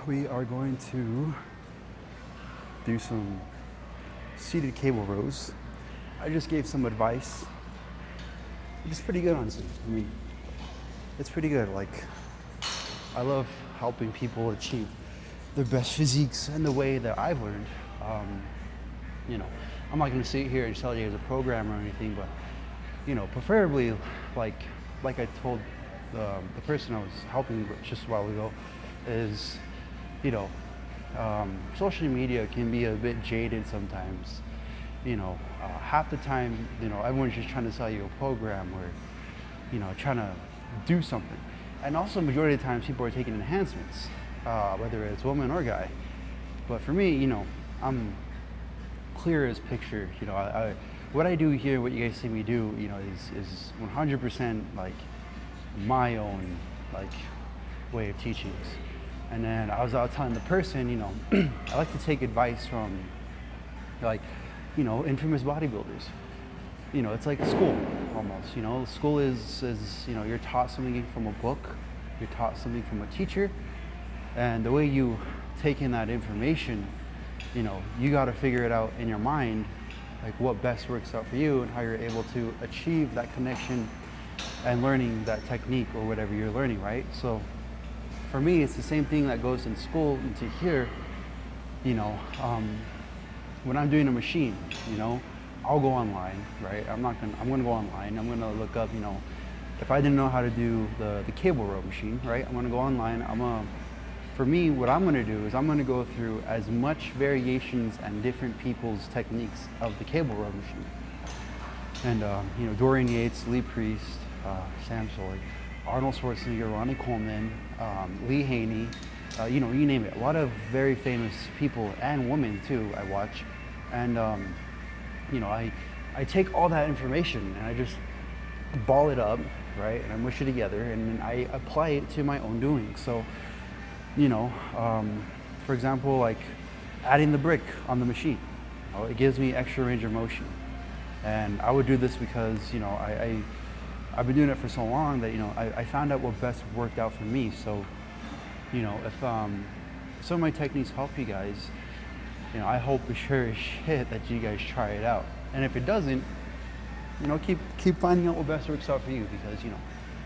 we are going to do some seated cable rows. I just gave some advice. It's pretty good, honestly. I mean, it's pretty good. Like, I love helping people achieve their best physiques and the way that I've learned. You know, I'm not going to sit here and tell you as a programmer or anything, but preferably, like I told the person I was helping just a while ago, is social media can be a bit jaded sometimes. Half the time, everyone's just trying to sell you a program or, trying to do something. And also, majority of the times, people are taking enhancements, whether it's woman or guy. But for me, I'm clear as picture. What I do here, what you guys see me do, is 100% like my own way of teaching. And then I was out telling the person, I like to take advice from infamous bodybuilders. It's like school almost. School is you're taught something from a book, you're taught something from a teacher, and the way you take in that information, you got to figure it out in your mind, like what best works out for you and how you're able to achieve that connection and learning that technique or whatever you're learning, right? So for me, it's the same thing that goes in school into here. When I'm doing a machine, I'll go online, right? I'm gonna go online. I'm gonna look up, if I didn't know how to do the cable row machine, right? I'm gonna go online. For me, what I'm gonna do is I'm gonna go through as much variations and different people's techniques of the cable row machine. And Dorian Yates, Lee Priest, Sam Sully, Arnold Schwarzenegger, Ronnie Coleman, Lee Haney, you name it. A lot of very famous people and women too I watch. And I take all that information and I just ball it up, right? And I mush it together and I apply it to my own doing. So, for example, like adding the brick on the machine, it gives me extra range of motion. And I would do this because, I've been doing it for so long that, I found out what best worked out for me. So, if some of my techniques help you guys, I hope for sure as shit that you guys try it out. And if it doesn't, keep finding out what best works out for you because,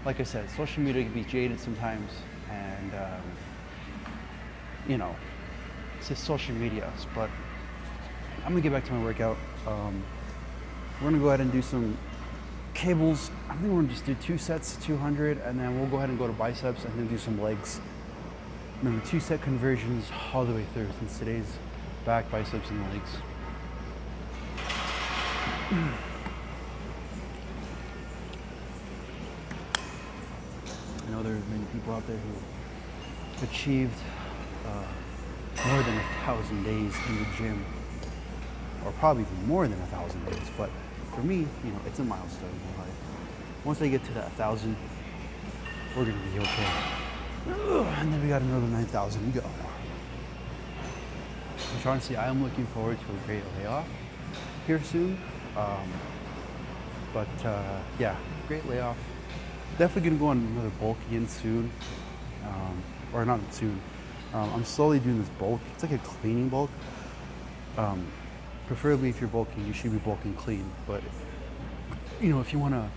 like I said, social media can be jaded sometimes and, it's just social media. But I'm gonna get back to my workout. We're gonna go ahead and do some cables. I think we're gonna just do 2 sets, 200, and then we'll go ahead and go to biceps and then do some legs. Remember, 2-set conversions all the way through since today's back, biceps, and legs. I know there are many people out there who achieved more than 1,000 days in the gym, or probably even more than 1,000 days. But for me, it's a milestone. Once I get to that 1,000, we're gonna be okay. And then we got another 9,000 to go. Which honestly, I am looking forward to a great layoff here soon. Yeah, great layoff. Definitely gonna go on another bulk again soon. Or not soon. I'm slowly doing this bulk. It's like a cleaning bulk. Preferably if you're bulking, you should be bulking clean. But if you wanna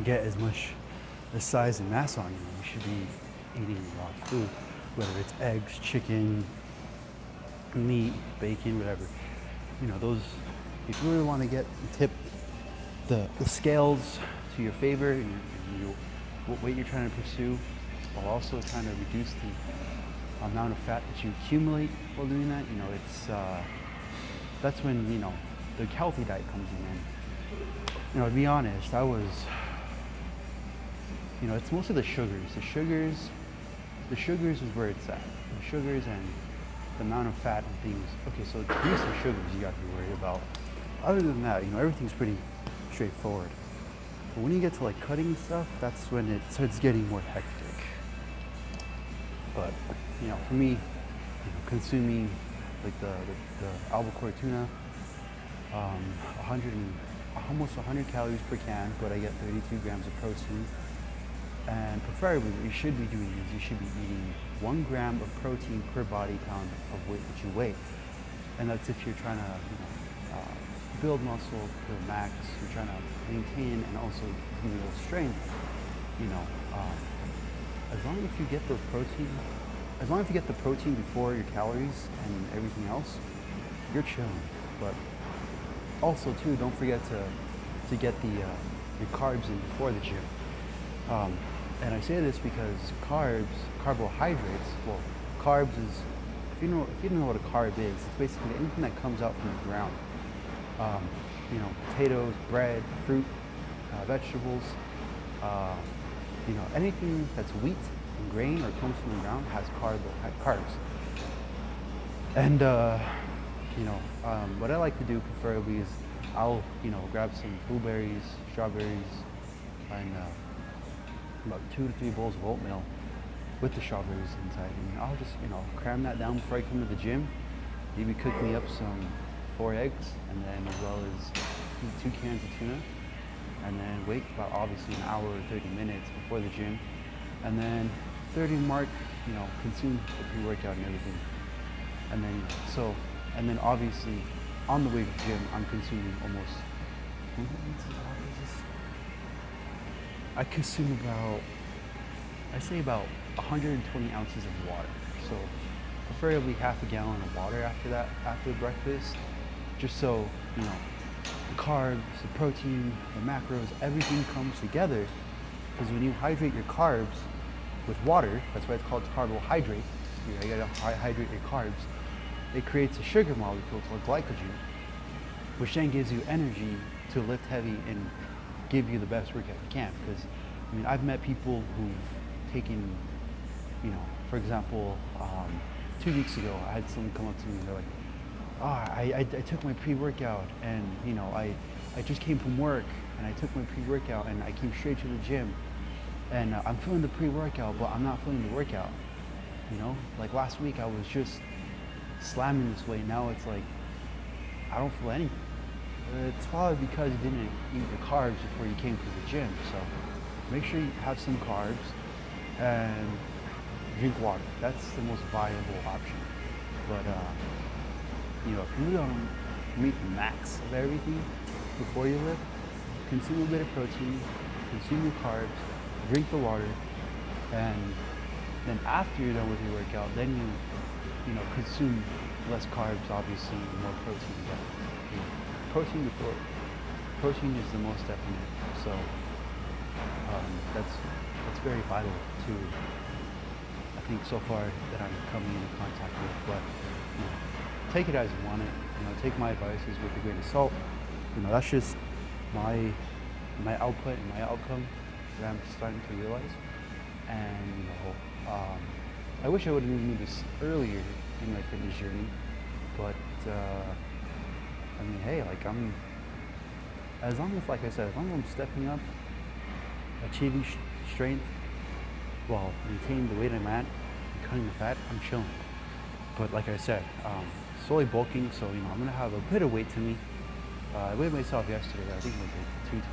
get as much the size and mass on you should be eating raw food, whether it's eggs, chicken, meat, bacon, whatever. Those, if you really want to tip the scales to your favor and what weight you're trying to pursue, while also trying to reduce the amount of fat that you accumulate while doing that, that's when, the healthy diet comes in. To be honest, it's mostly the sugars. The sugars is where it's at. The sugars and the amount of fat and things. Okay, so these are sugars you got to be worried about. Other than that, everything's pretty straightforward. But when you get to like cutting stuff, that's when it starts getting more hectic. But for me, consuming like the albacore tuna, almost 100 calories per can, but I get 32 grams of protein. And preferably, what you should be doing is you should be eating 1 gram of protein per body pound of weight that you weigh. And that's if you're trying to, build muscle to the max. You're trying to maintain and also build strength. You know, as long as you get those protein, as long as you get the protein before your calories and everything else, you're chilling. But also too, don't forget to get your carbs in before the gym. And I say this because carbohydrates. Well, carbs is if you don't know what a carb is, it's basically anything that comes out from the ground. Potatoes, bread, fruit, vegetables. Anything that's wheat and grain or comes from the ground has carbs. And what I like to do preferably is I'll grab some blueberries, strawberries, and about 2 to 3 bowls of oatmeal with the strawberries inside. And I'll just cram that down before I come to the gym. Maybe cook me up some 4 eggs, and then as well as 2 cans of tuna, and then wait about obviously an hour or 30 minutes before the gym, and then 30 mark, consume the pre-workout and everything. And then obviously on the way to the gym, I'm consuming I consume about 120 ounces of water. So preferably half a gallon of water after breakfast, just so, the carbs, the protein, the macros, everything comes together. Because when you hydrate your carbs with water, that's why it's called carbohydrate. You gotta hydrate your carbs. It creates a sugar molecule called glycogen, which then gives you energy to lift heavy and give you the best workout you can. Because I've met people who've taken, for example, 2 weeks ago, I had someone come up to me and they're like, I took my pre-workout, and I just came from work and I took my pre-workout and I came straight to the gym, and I'm feeling the pre-workout, but I'm not feeling the workout. Like last week I was just slamming this weight. Now it's like I don't feel anything. It's probably because you didn't eat your carbs before you came to the gym. So make sure you have some carbs and drink water. That's the most viable option. But if you really want to meet the max of everything before you lift, consume a bit of protein, consume your carbs, drink the water, and then after you're done with your workout, then you consume less carbs, obviously, and more protein. But protein is the most definite. So that's very vital to, I think, so far that I'm coming into contact with. But take it as you want it. Take my advices with a grain of salt. That's just my output and my outcome that I'm starting to realize. And I wish I would have knew this earlier in my fitness journey, but hey, as long as I'm stepping up, achieving strength while maintaining the weight I'm at, and cutting the fat, I'm chilling. But like I said, slowly bulking, so I'm gonna have a bit of weight to me. I weighed myself yesterday. I think it was like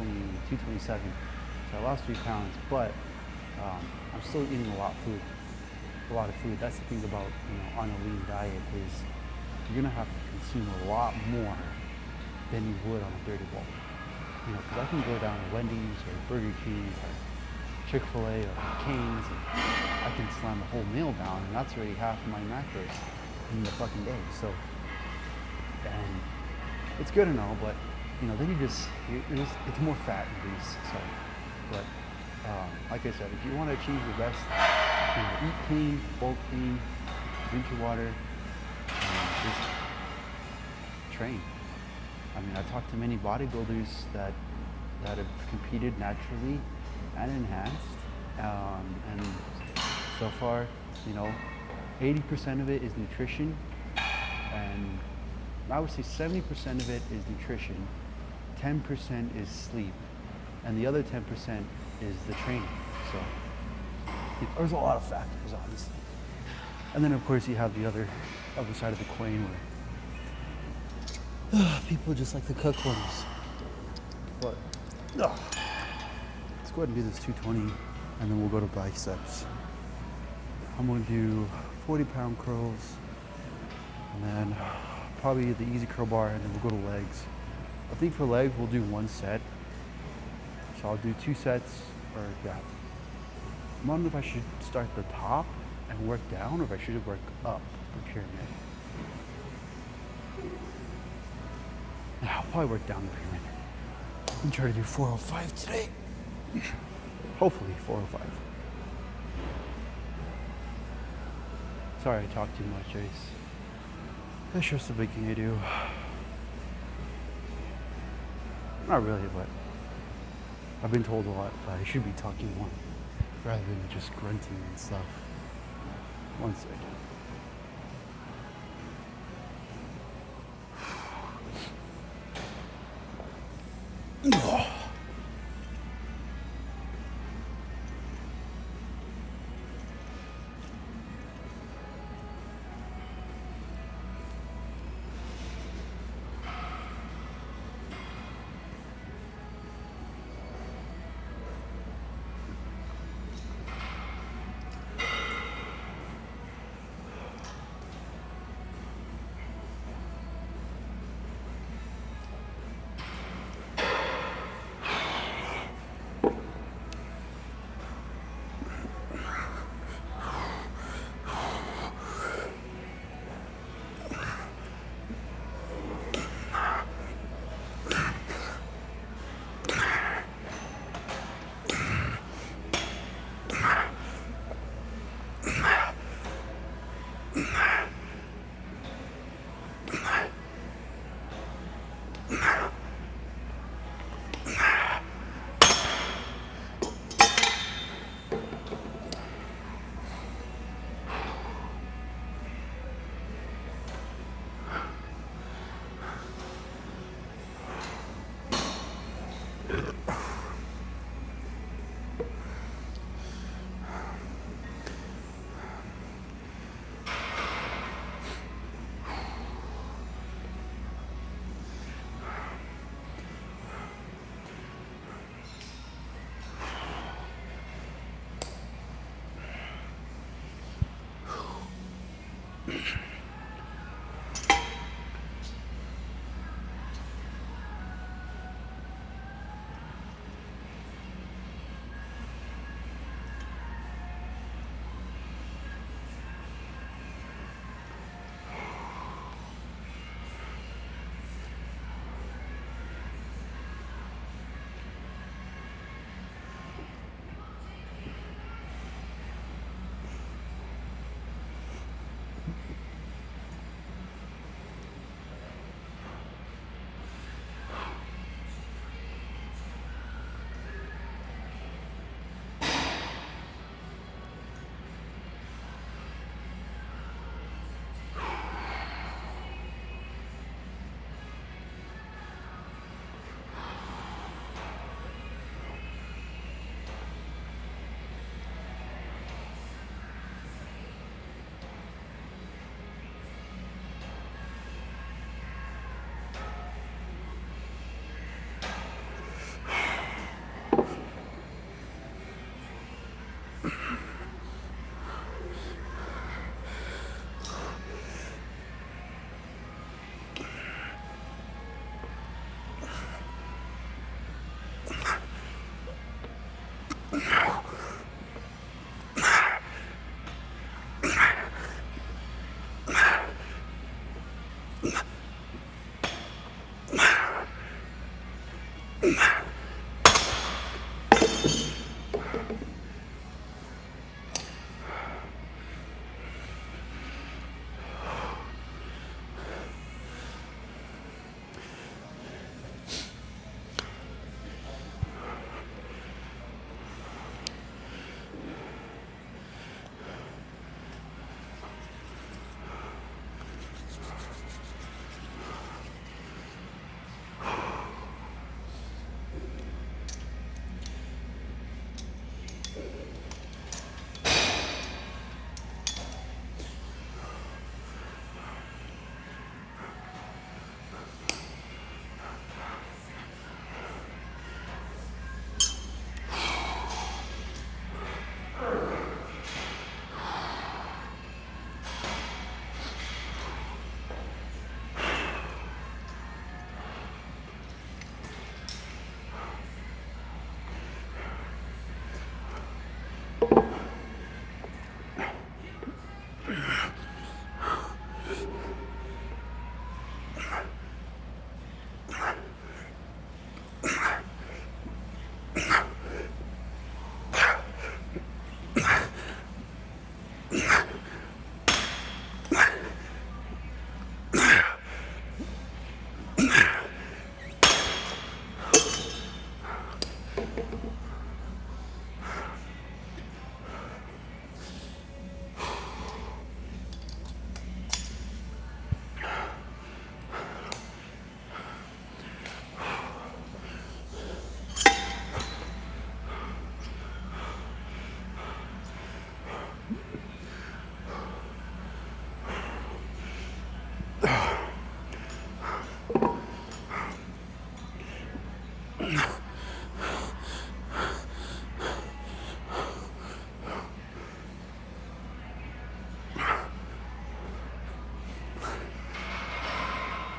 227. So I lost 3 pounds, but I'm still eating a lot of food. That's the thing about on a lean diet is you're gonna have to consume a lot more than you would on a dirty bulk. Because I can go down to Wendy's or Burger King or Chick-fil-A or Cane's, and I can slam the whole meal down, and that's already half of my macros in the fucking day. So, and it's good and all, but then it's more fat and grease. So, but like I said, if you want to achieve your best, eat clean, bulk clean, drink your water, and just train. I've talked to many bodybuilders that have competed naturally and enhanced, and so far, 80% of it is nutrition, and I would say 70% of it is nutrition, 10% is sleep, and the other 10% is the training. So there's a lot of factors, obviously. And then of course you have the other side of the coin where people just like the cook ones. But let's go ahead and do this 220 and then we'll go to biceps. I'm gonna do 40-pound curls, and then probably the easy curl bar, and then we'll go to legs. I think for legs we'll do one set. So I'll do 2 sets, or yeah. I'm wondering if I should start at the top and work down, or if I should work up the pyramid. Yeah, I'll probably work down the pyramid. I'm trying to do 405 today. Hopefully 405. Sorry I talk too much, Ace. That's just the big thing I do. Not really, but I've been told a lot that I should be talking more rather than just grunting and stuff. One second.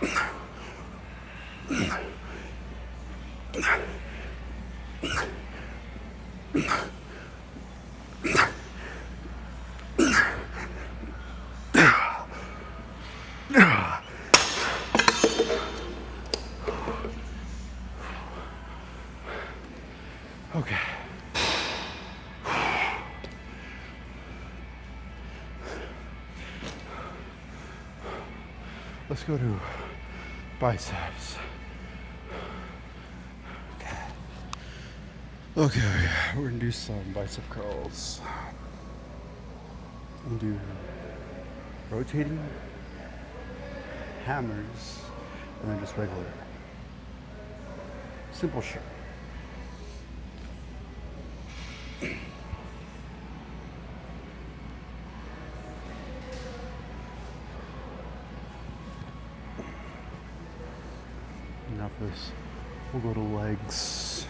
Okay. Let's go to biceps. Okay, we're gonna do some bicep curls. We'll do rotating, hammers, and then just regular. Simple shit. Enough of this. We'll go to legs.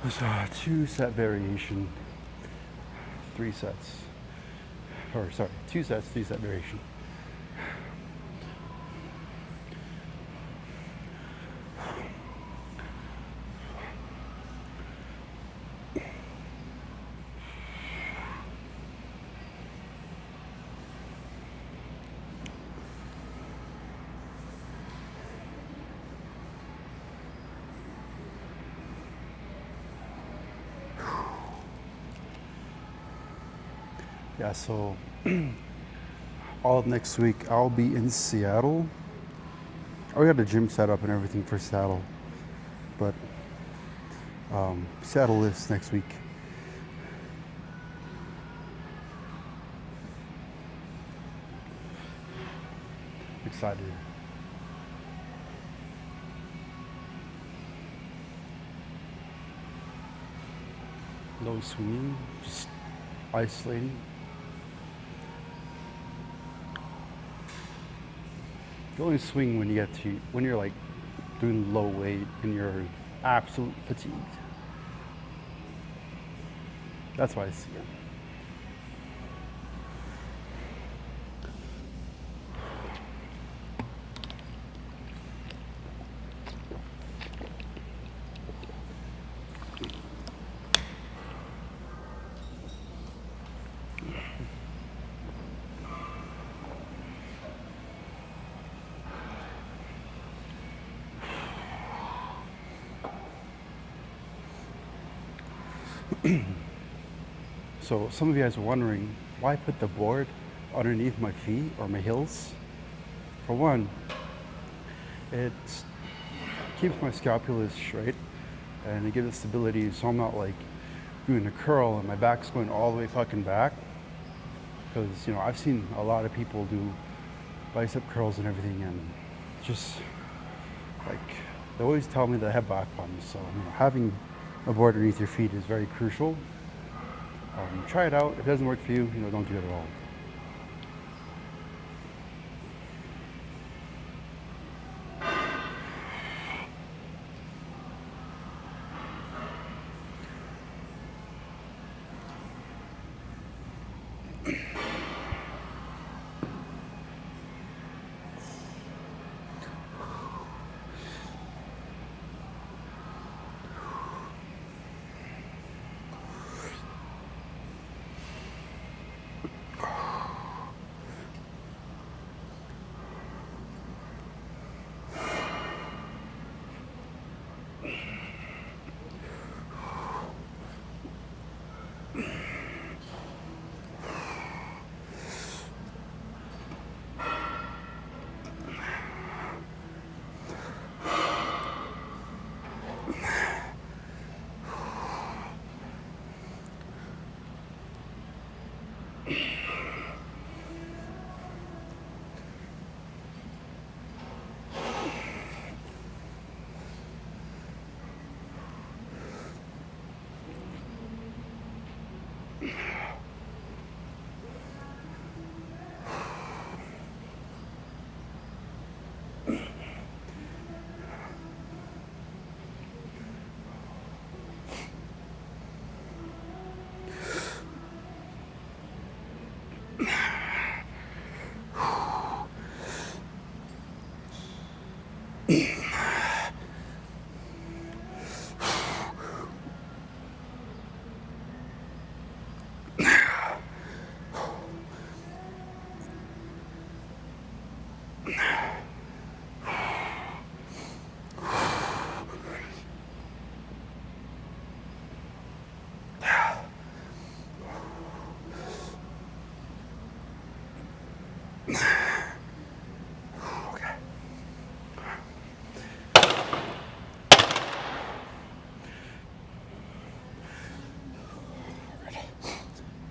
There's a 2-set variation, 3 sets, or sorry, 2 sets, 3-set variation. Yeah, so all of next week I'll be in Seattle. I got the gym set up and everything for Seattle, but Seattle lifts next week. Excited. No swinging, just isolating. You only swing when you get to when you're like doing low weight and you're absolute fatigued. That's why I see it. So some of you guys are wondering why I put the board underneath my feet or my heels. For one, it keeps my scapula straight and it gives it stability so I'm not like doing a curl and my back's going all the way fucking back. Because, you know, I've seen a lot of people do bicep curls and everything and just like, they always tell me that I have back problems. So, you know, having a board underneath your feet is very crucial. Try it out. If it doesn't work for you, you know, don't do it at all.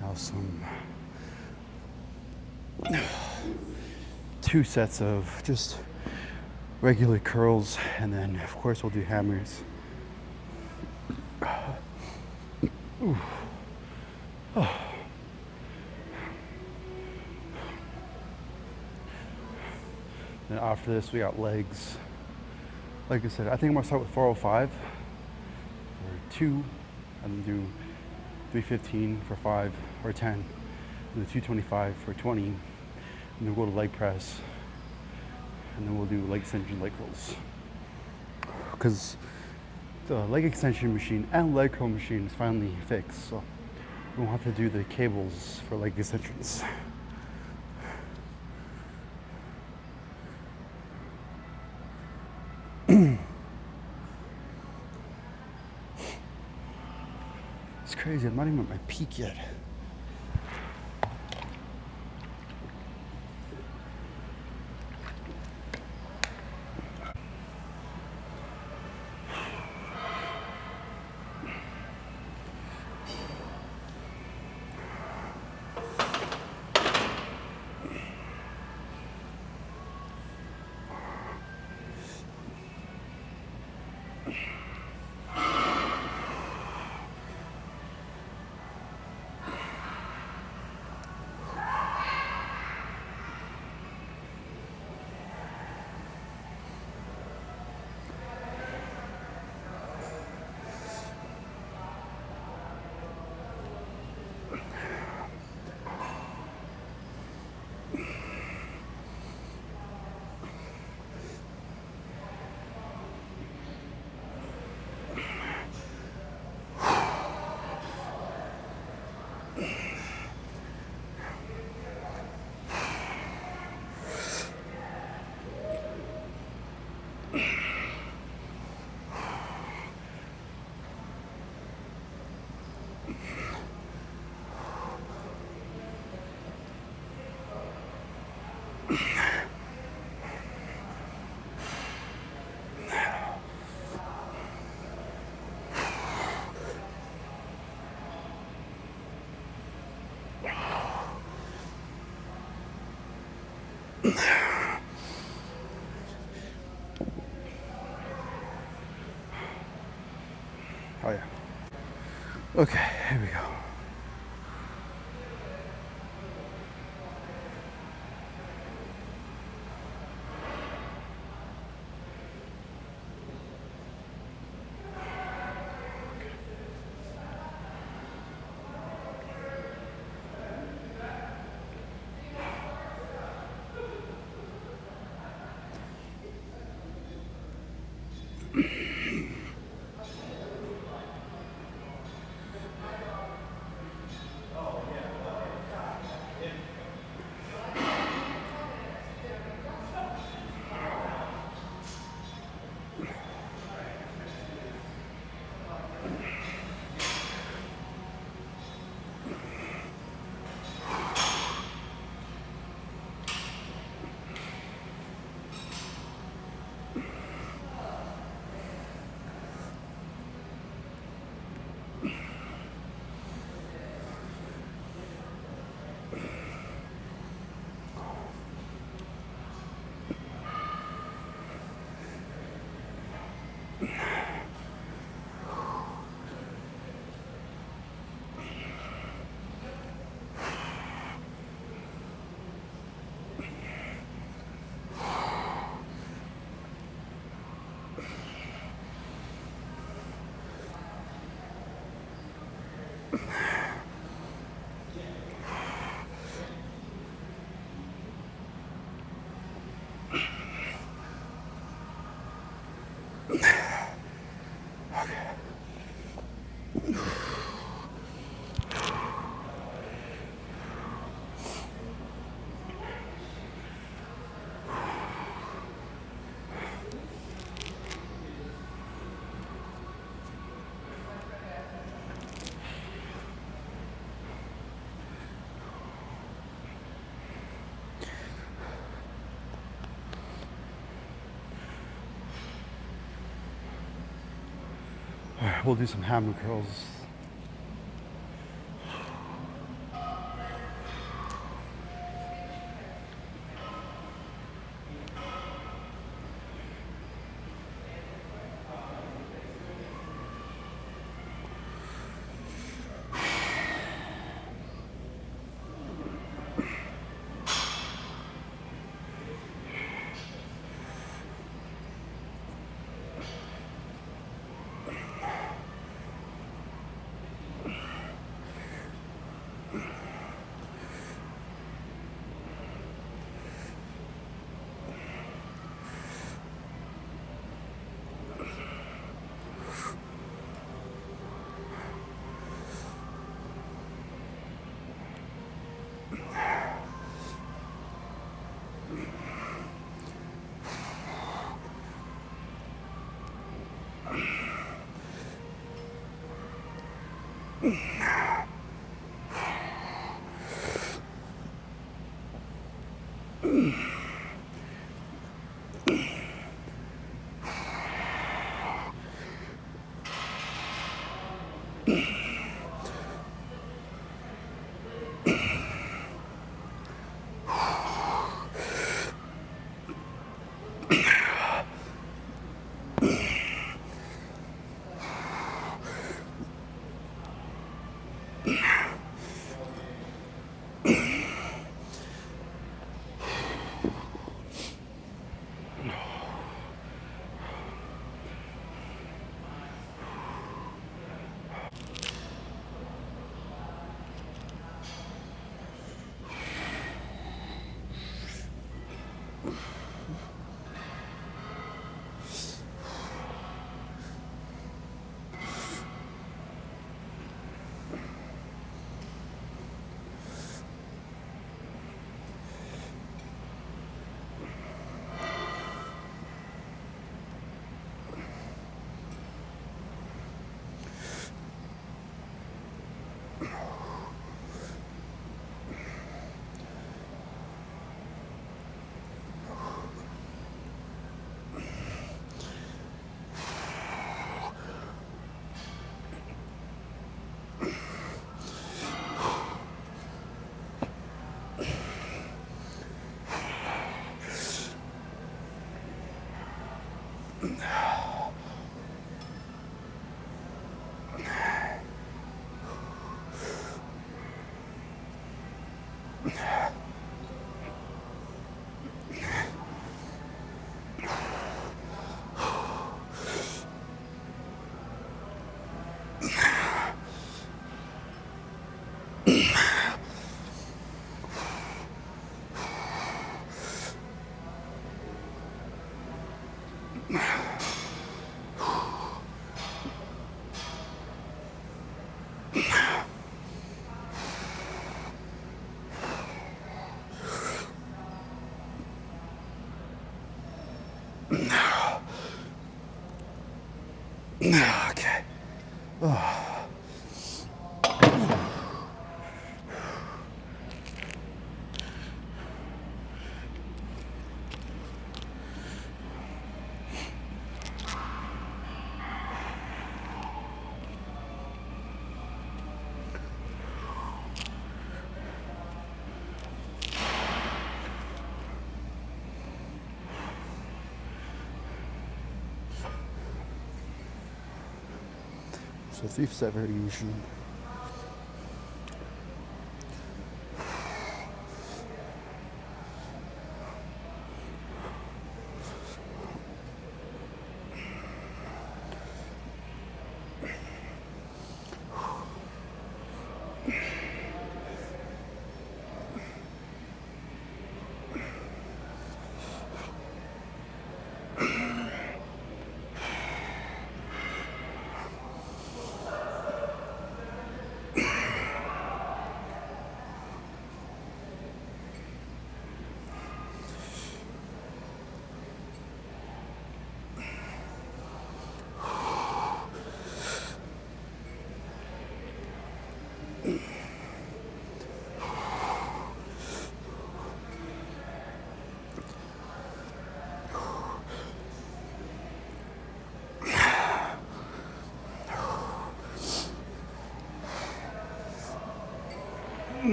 Now some 2 sets of just regular curls, and then of course we'll do hammers. Then after this we got legs. Like I said, I think I'm gonna start with 405 for 2, and then do 315 for 5 or 10, and then 225 for 20, and then we'll go to leg press, and then we'll do leg extension, leg curls. Because the leg extension machine and leg curl machine is finally fixed, so we won't have to do the cables for leg extensions. It's crazy, I'm not even at my peak yet. Oh yeah. Okay, here we go. All right, we'll do some hammer curls. Okay. So 3 set variation.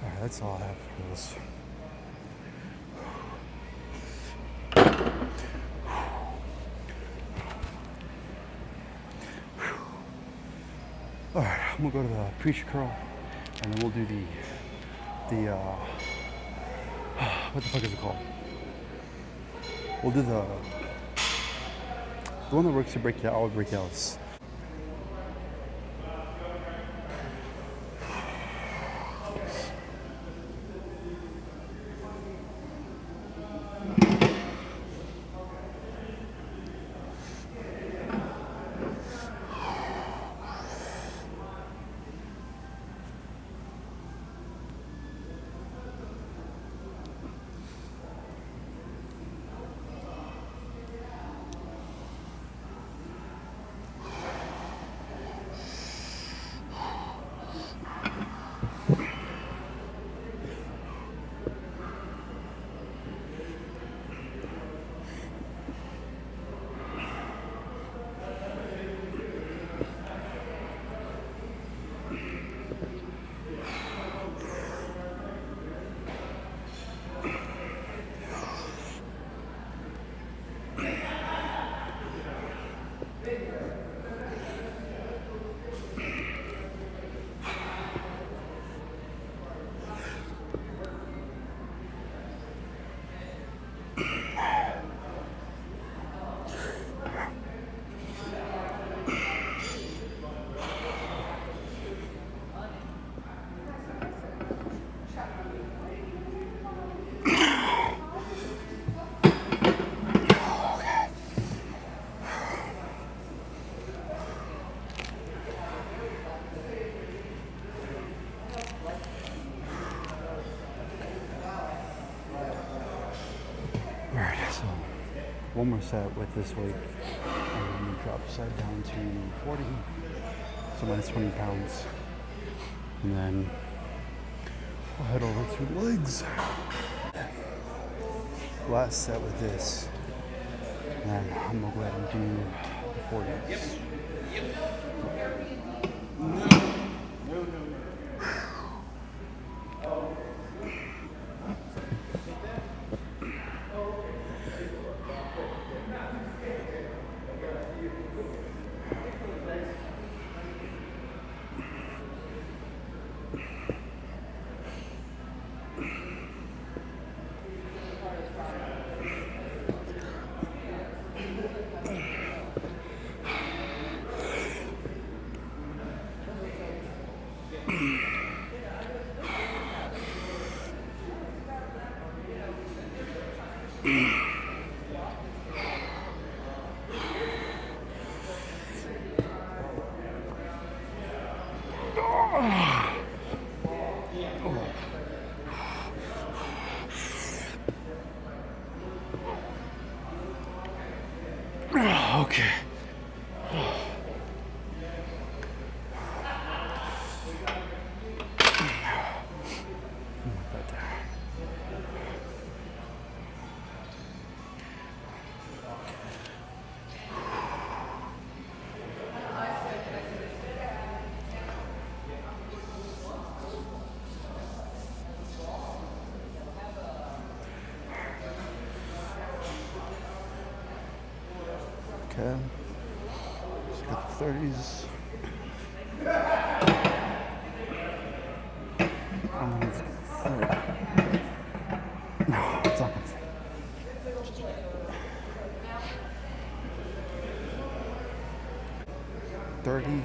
Alright, that's all I have for this. Alright, I'm gonna go to the preacher curl and then we'll do the what the fuck is it called? We'll do the one that works to break out all breakouts. One more set with this weight, and then drop set down to 40, so minus 20 pounds. And then we'll head over to legs. Last set with this, and I'm gonna go ahead and do the 40s. Okay. Okay. Let's get the 30s. No, it's not gonna fit. 30.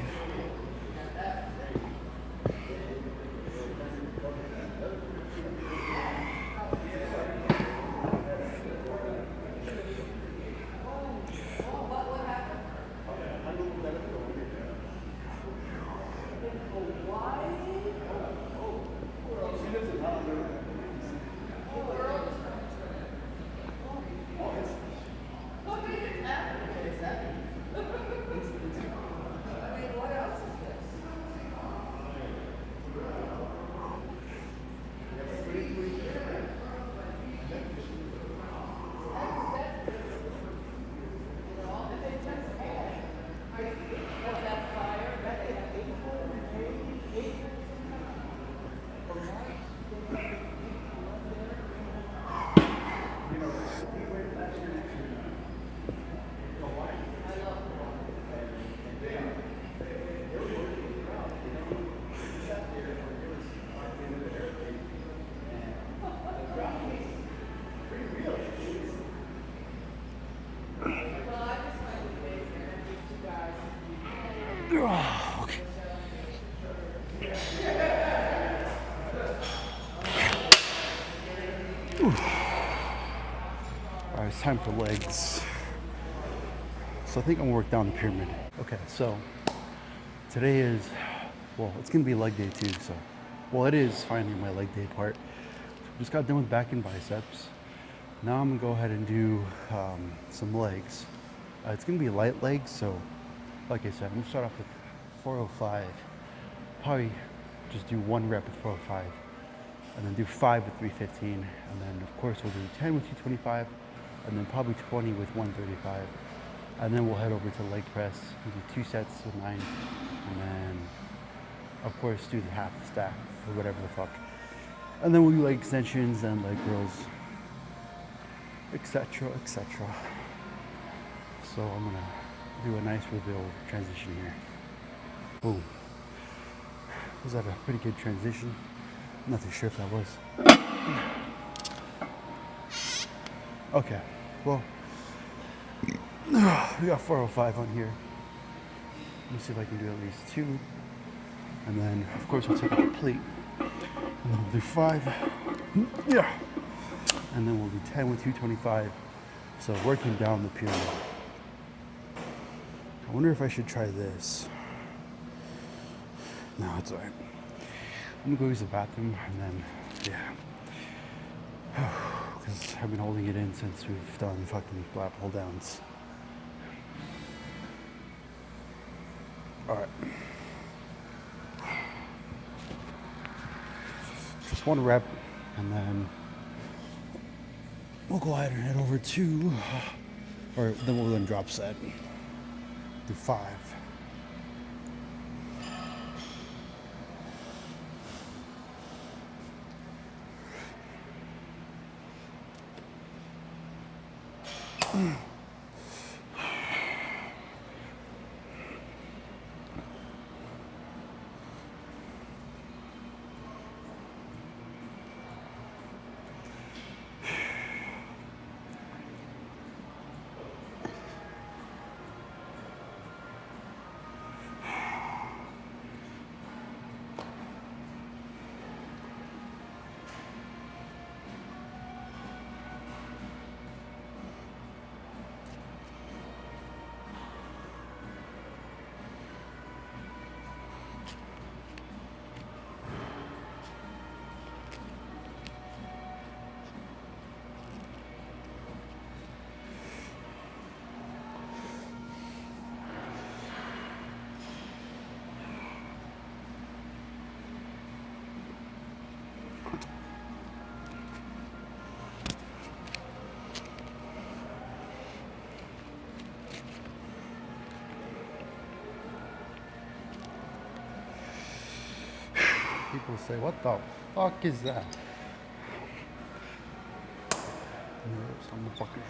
Okay. All right, it's time for legs. So I think I'm gonna work down the pyramid. Okay, so today is, well, it's gonna be leg day too. So, well, it is finally my leg day part. Just got done with back and biceps. Now I'm gonna go ahead and do some legs. It's gonna be light legs, so like I said, I'm gonna start off with 405. Probably just do 1 rep with 405, and then do 5 with 315, and then of course we'll do 10 with 225, and then probably 20 with 135, and then we'll head over to leg press and do 2 sets with 9, and then of course do the half stack or whatever the fuck, and then we'll do leg extensions and leg curls, etc., etc. So I'm gonna do a nice reveal transition here. Boom. Was that a pretty good transition? I'm not too sure if that was. Okay, well, we got 405 on here. Let me see if I can do at least 2. And then, of course, we'll take off the plate. And then we'll do 5. Yeah. And then we'll do 10 with 225. So working down the pyramid. I wonder if I should try this. No, it's alright. I'm gonna go use the bathroom and then, yeah. because I've been holding it in since we've done fucking lat pull downs. All right. Just one rep, and then we'll go ahead and head over to, or then we'll then drop set. Do 5. People say, what the fuck is that? Some fucking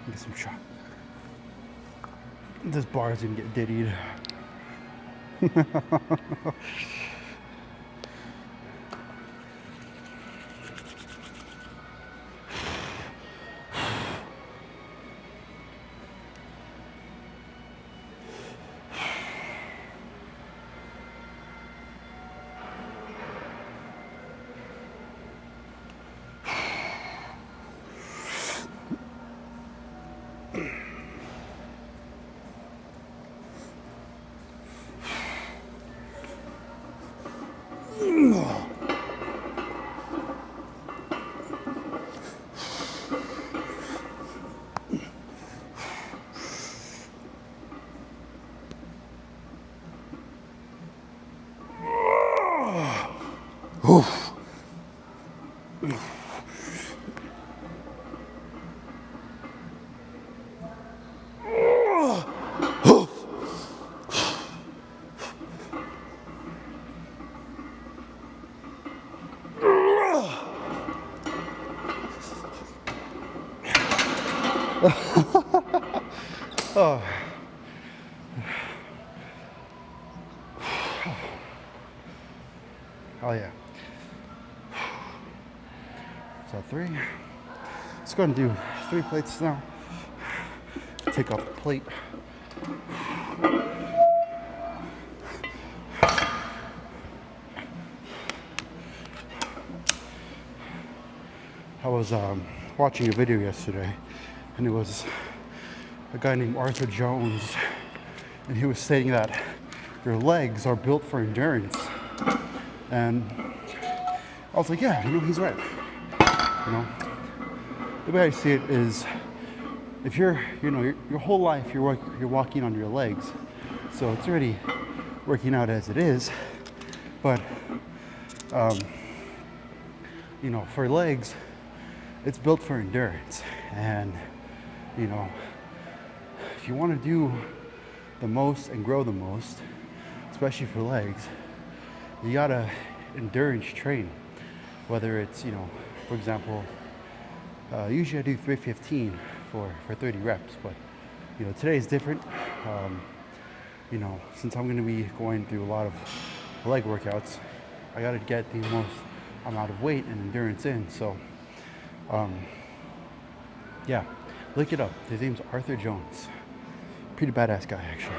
get some shot. This bar is gonna get diddied. Oof. Oh. Oh yeah. So 3. Let's go and do 3 plates now. Take off the plate. I was watching a video yesterday, and it was a guy named Arthur Jones, and he was saying that your legs are built for endurance. And I was like, yeah, he's right. The way I see it is, if you're, your whole life you're walking on your legs, so it's already working out as it is. But for legs, it's built for endurance. And if you want to do the most and grow the most, especially for legs, you gotta endurance train. Whether it's, for example, usually I do 315 for 30 reps, but today is different. Since I'm going to be going through a lot of leg workouts, I got to get the most amount of weight and endurance in. So yeah, look it up. His name's Arthur Jones. Pretty badass guy, actually.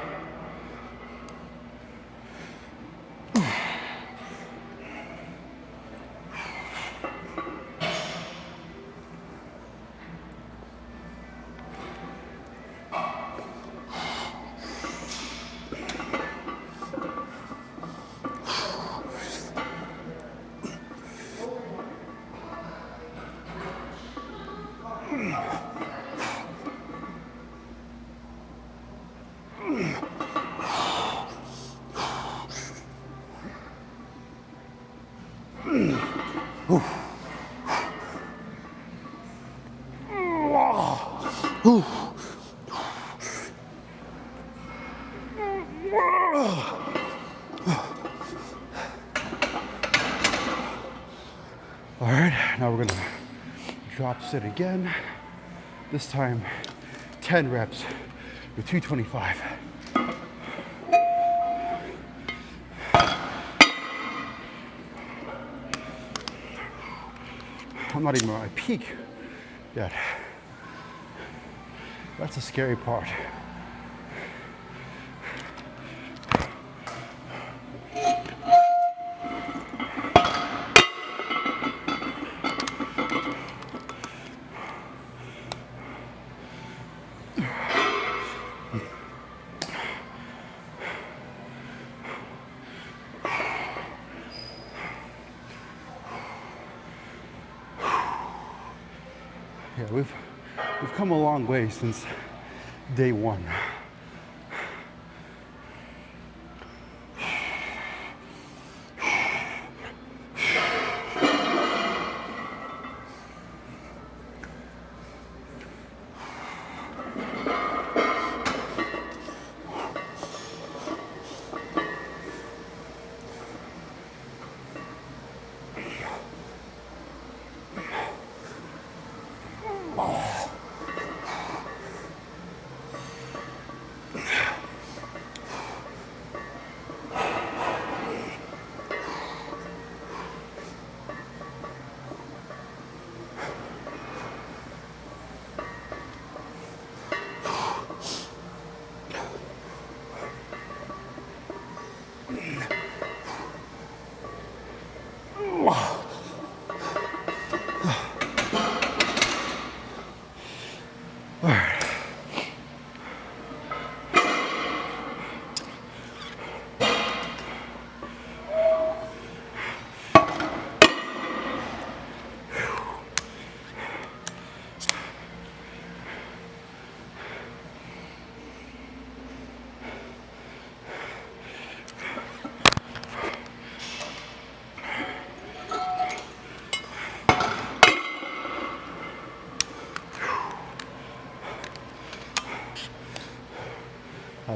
All right, now we're gonna drop sit again. This time, 10 reps with 225. I'm not even at my peak yet. That's the scary part. Yeah, we've come a long way since day one.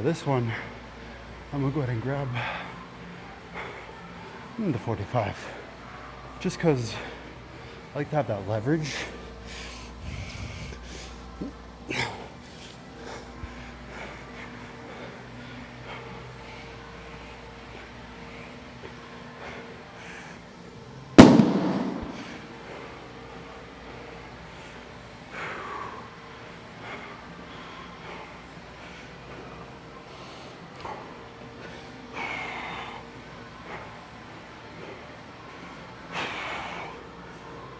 This one, I'm gonna go ahead and grab the 45, just because I like to have that leverage.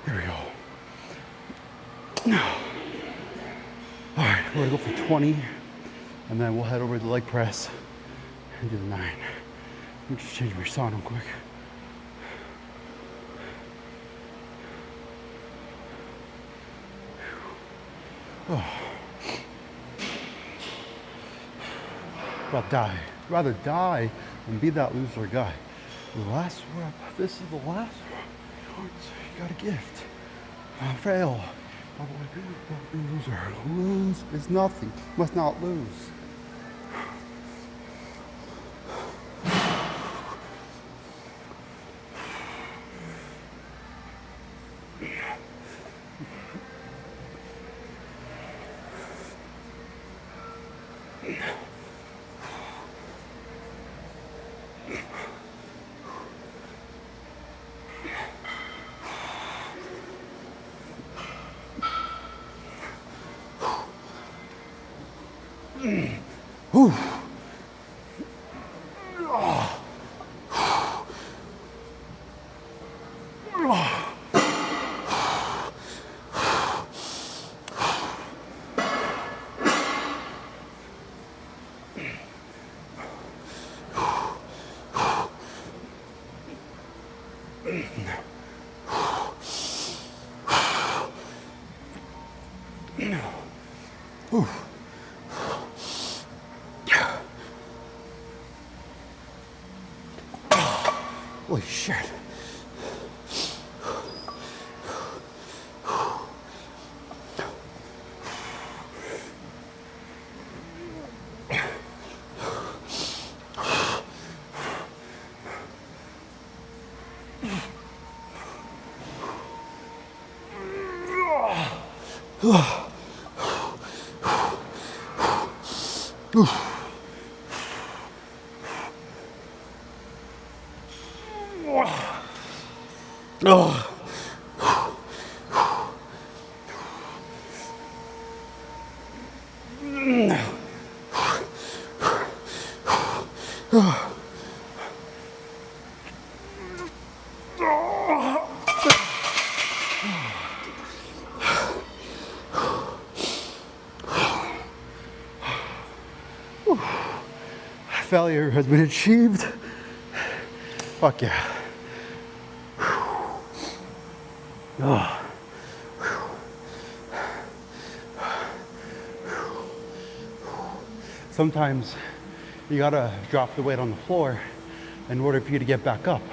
Here we go. All right, we're gonna go for 20, and then we'll head over to the leg press and do the 9. Let me just change my sauna quick. Oh. Rather die than be that loser guy. The last rep, this is the last rep. So you got a gift. Fail. Loser. Lose is nothing. Must not lose. Whew. Holy shit. Failure has been achieved. Fuck yeah. Sometimes you gotta drop the weight on the floor in order for you to get back up.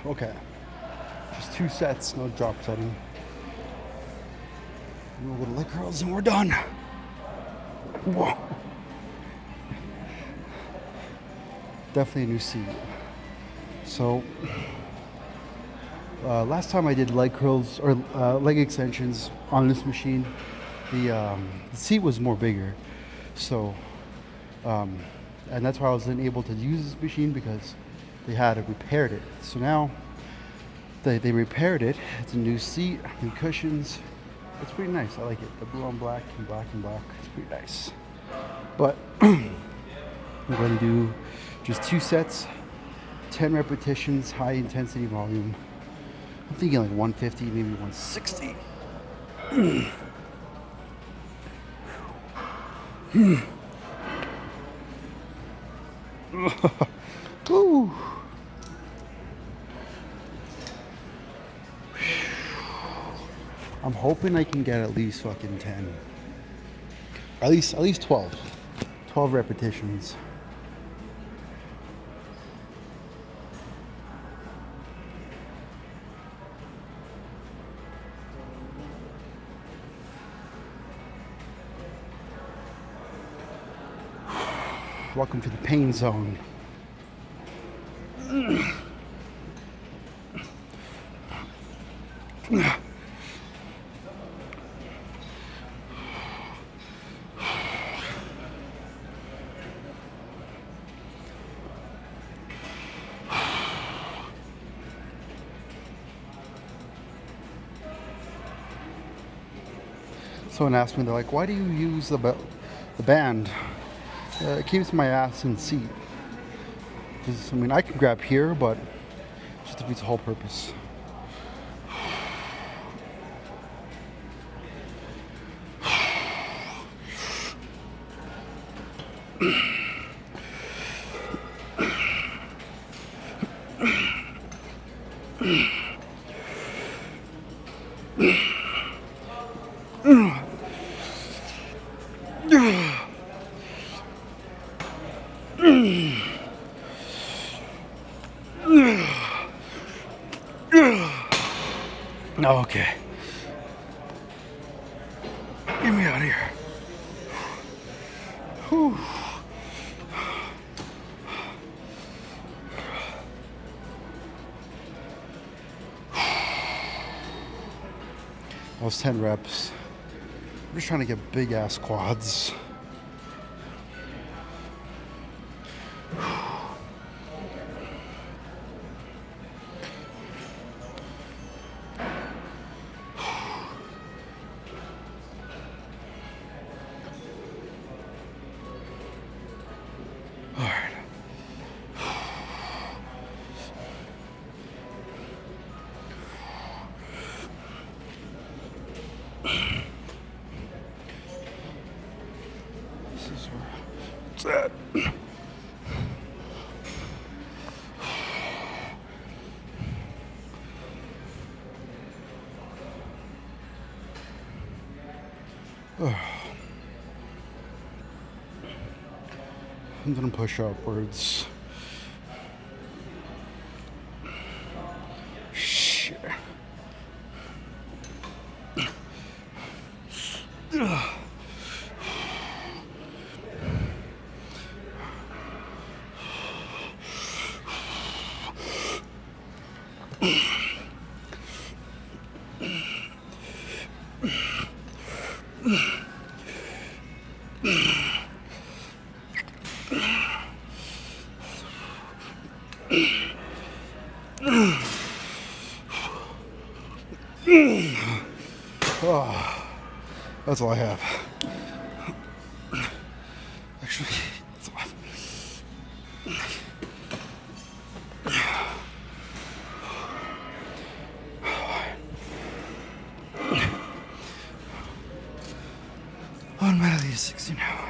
Okay, just 2 sets, no drop setting. And we'll go to leg curls and we're done. Whoa. Definitely a new seat. So, last time I did leg curls or leg extensions on this machine, the seat was more bigger. So, and that's why I wasn't able to use this machine because they had repaired it. So now they repaired it. It's a new seat, new cushions. It's pretty nice. I like it. The blue on black and black and black. It's pretty nice. But I'm going to do just 2 sets, 10 repetitions, high intensity volume. I'm thinking like 150, maybe 160. Woo. I'm hoping I can get at least fucking 10. At least 12. 12 repetitions. Welcome to the pain zone. Someone asked me, they're like, why do you use the band? It keeps my ass in seat. Because, I mean, I can grab here, but it just defeats the whole purpose. Okay. Get me out of here. Whew. That was 10 reps. I'm just trying to get big ass quads. What's that? I'm gonna push upwards. Shit. Oh, that's all I have. Actually, that's all I have. I'm at least 60 now.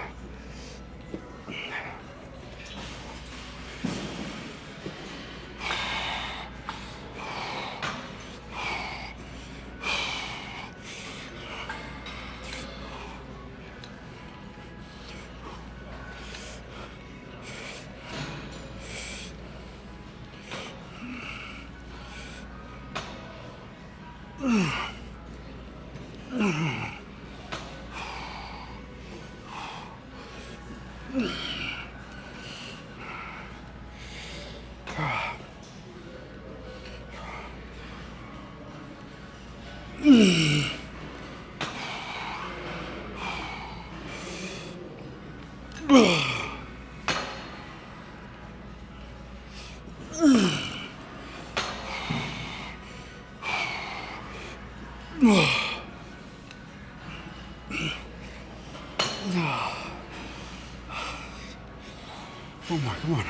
Oh my, come on.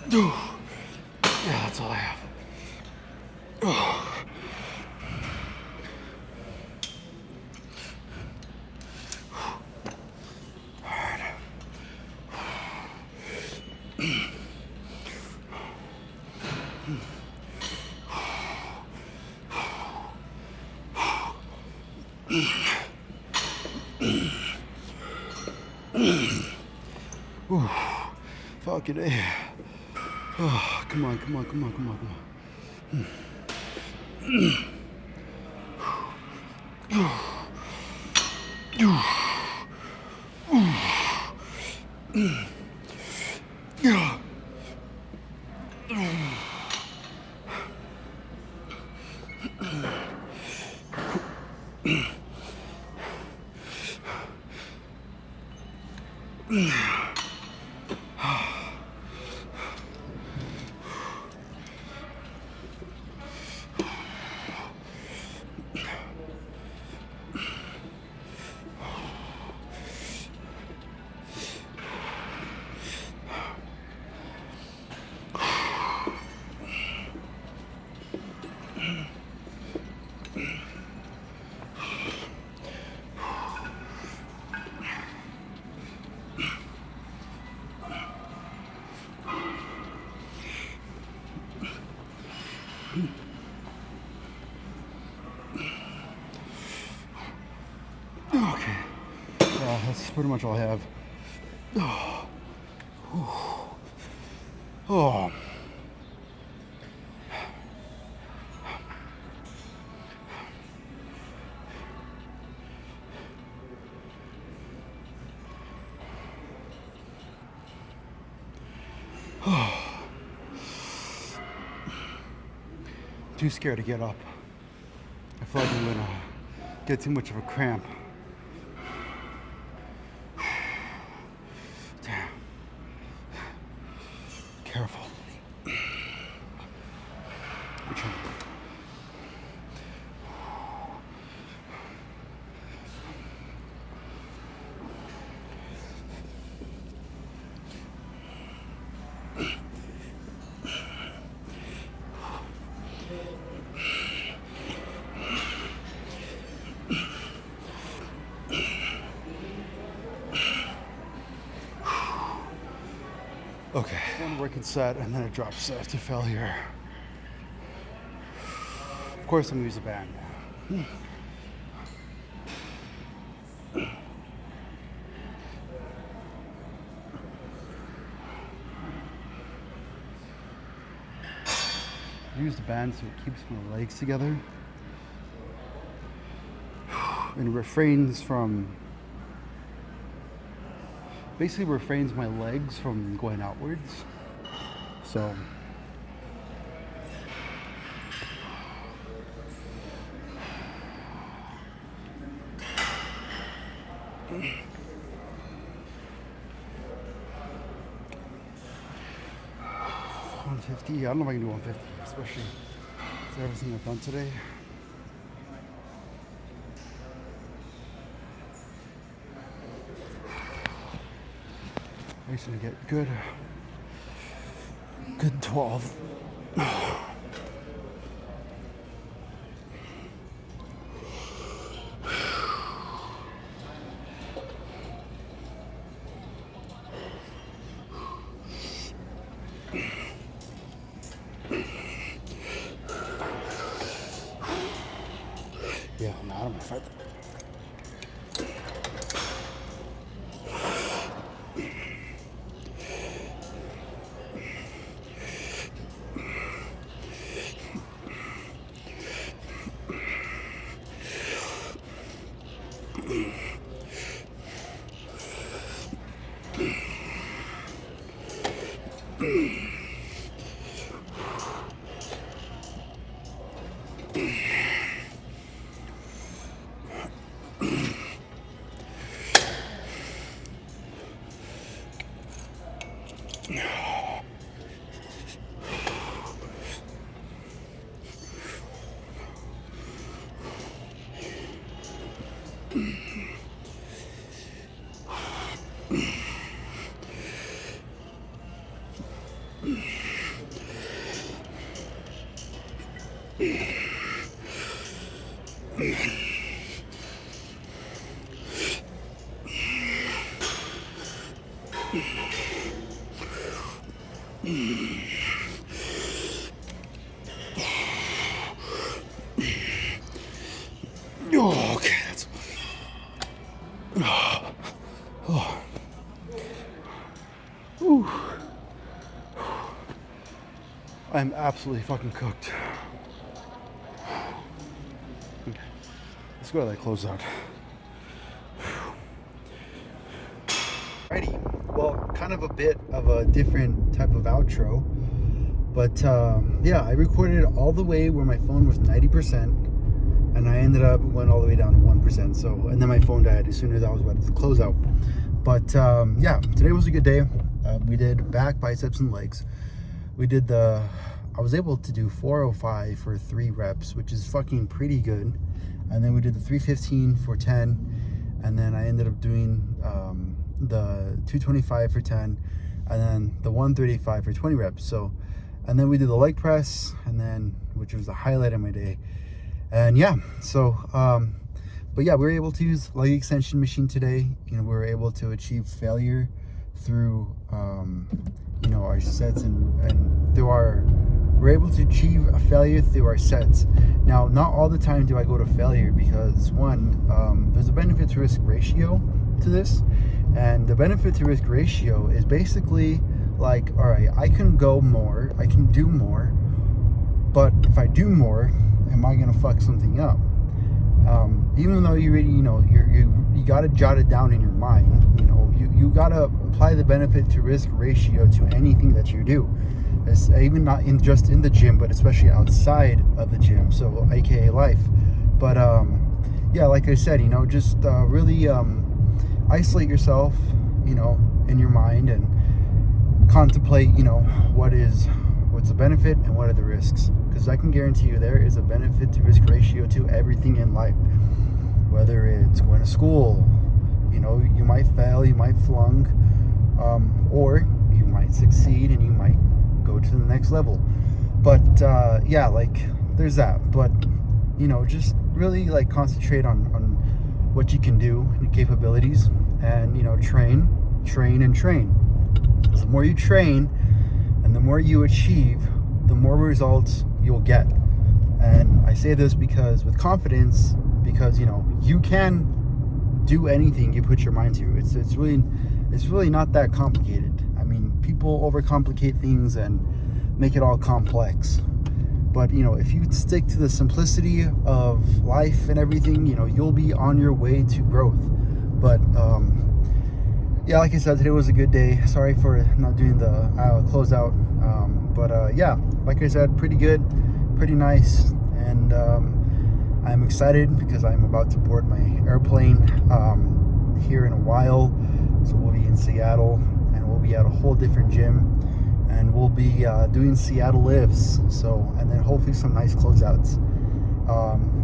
Yeah, that's all I have. Ooh, fucking A. Oh, come on, come on, come on, come on, come on. Okay, that's pretty much all I have. Oh. Too scared to get up. I feel like I'm gonna get too much of a cramp. Damn. Careful. Which one? Okay, one working set and then a drop set to failure. Of course I'm gonna use a band. Use the band so it keeps my legs together and refrains from, basically refrains my legs from going outwards. So $150. I don't know if I can do 150, especially with everything I've done today. I'm just gonna get good 12. Yeah, no, I don't want to fight that. Oh, okay, that's. Oh. Oh. Ooh. I'm absolutely fucking cooked. Okay, let's go to that closeout. Alrighty, well, kind of a bit of a different type of outro, but yeah, I recorded it all the way where my phone was 90%. And I ended up going all the way down to 1%. So, and then my phone died as soon as I was about to close out. But yeah, today was a good day. We did back, biceps, and legs. We did I was able to do 405 for 3 reps, which is fucking pretty good. And then we did the 315 for 10. And then I ended up doing the 225 for 10. And then the 135 for 20 reps. So, and then we did the leg press, and then, which was the highlight of my day. And yeah, so, but yeah, we were able to use leg extension machine today. You know, we were able to achieve failure through, you know, our sets and through we're able to achieve a failure through our sets. Now, not all the time do I go to failure because one, there's a benefit to risk ratio to this. And the benefit to risk ratio is basically like, all right, I can go more, I can do more, but if I do more, am I gonna fuck something up? Even though you really, you know, you gotta jot it down in your mind. You know, you gotta apply the benefit to risk ratio to anything that you do. It's even not just in the gym, but especially outside of the gym. So, AKA life. But yeah, like I said, you know, just really isolate yourself, you know, in your mind and contemplate, you know, what's the benefit and what are the risks. Because I can guarantee you there is a benefit to risk ratio to everything in life. Whether it's going to school, you know, you might fail, you might flunk, or you might succeed and you might go to the next level. But yeah, like there's that. But you know, just really like concentrate on what you can do and your capabilities, and you know, train. Because the more you train and the more you achieve, the more results you'll get. And I say this because with confidence, because you know, you can do anything you put your mind to. It's really not that complicated. I mean, people overcomplicate things and make it all complex. But you know, if you stick to the simplicity of life and everything, you know, you'll be on your way to growth. But yeah, like I said, today was a good day. Sorry for not doing the closeout. But yeah, like I said, pretty good, pretty nice. And I'm excited because I'm about to board my airplane here in a while. So we'll be in Seattle and we'll be at a whole different gym. And we'll be doing Seattle lifts. So, and then hopefully some nice closeouts.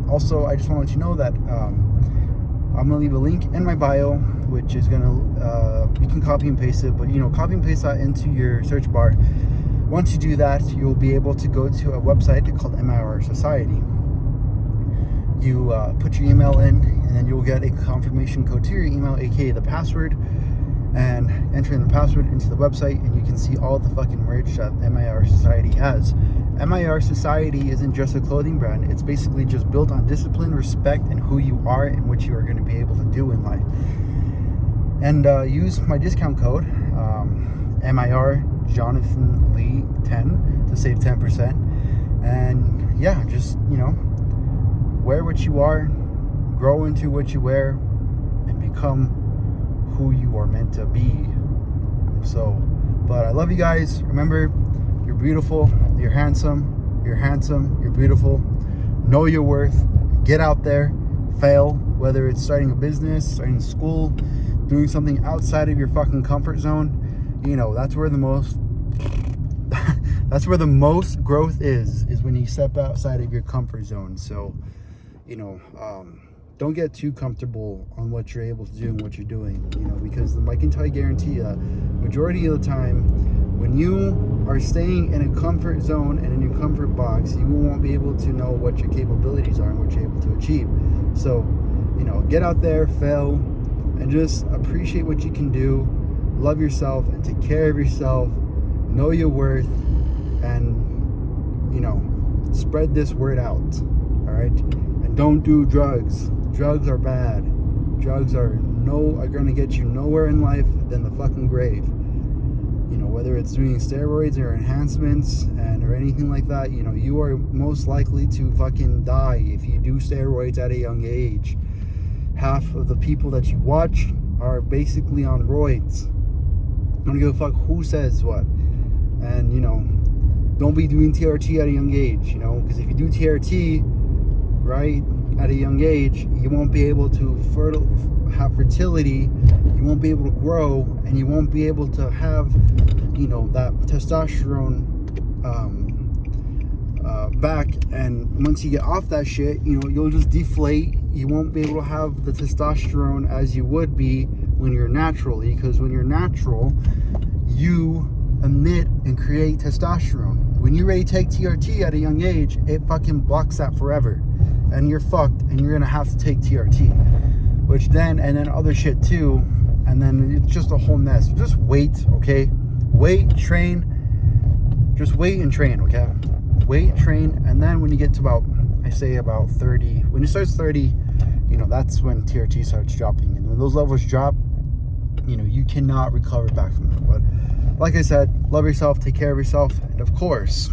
Also, I just want to let you know that I'm gonna leave a link in my bio, which is gonna you can copy and paste it, but you know, copy and paste that into your search bar. Once you do that, you'll be able to go to a website called MIR Society. You put your email in, and then you'll get a confirmation code to your email, aka the password, and enter in the password into the website, and you can see all the fucking merch that MIR Society has. MIR Society isn't just a clothing brand. It's basically just built on discipline, respect, and who you are and what you are going to be able to do in life. And use my discount code, MIR Jonathan Lee 10 to save 10%. And yeah, just, you know, wear what you are, grow into what you wear, and become who you are meant to be. So, but I love you guys. Remember, you're beautiful, you're handsome, you're beautiful. Know your worth. Get out there, fail, whether it's starting a business, starting school, doing something outside of your fucking comfort zone. You know, that's where the most growth is when you step outside of your comfort zone. So, you know, don't get too comfortable on what you're able to do and what you're doing, you know, because I can tell you, guarantee you, majority of the time, when you are staying in a comfort zone and in your comfort box, you won't be able to know what your capabilities are and what you're able to achieve. So, get out there, fail, and just appreciate what you can do. Love yourself and take care of yourself. Know your worth, and spread this word out. All right, and don't do drugs. Drugs are bad. Drugs are going to get you nowhere in life than the fucking grave. Whether it's doing steroids or enhancements or anything like that, you are most likely to fucking die if you do steroids at a young age. Half of the people that you watch are basically on roids. I don't give a fuck who says what. And, don't be doing TRT at a young age, because if you do TRT, right, at a young age, you won't be able to have fertility, you won't be able to grow, and you won't be able to have, that testosterone back. And once you get off that shit, you'll just deflate. You won't be able to have the testosterone as you would be when you're naturally, because when you're natural, you emit and create testosterone. When you ready to take TRT at a young age, it fucking blocks that forever, and you're fucked, and you're gonna have to take TRT, and then other shit too, and then it's just a whole mess. Just wait, okay? Wait, train. Just wait and train, okay? Wait, train, and then when you get to about 30, when it starts 30, that's when TRT starts dropping, and when those levels drop, you cannot recover back from them. But like I said, love yourself, take care of yourself, and of course,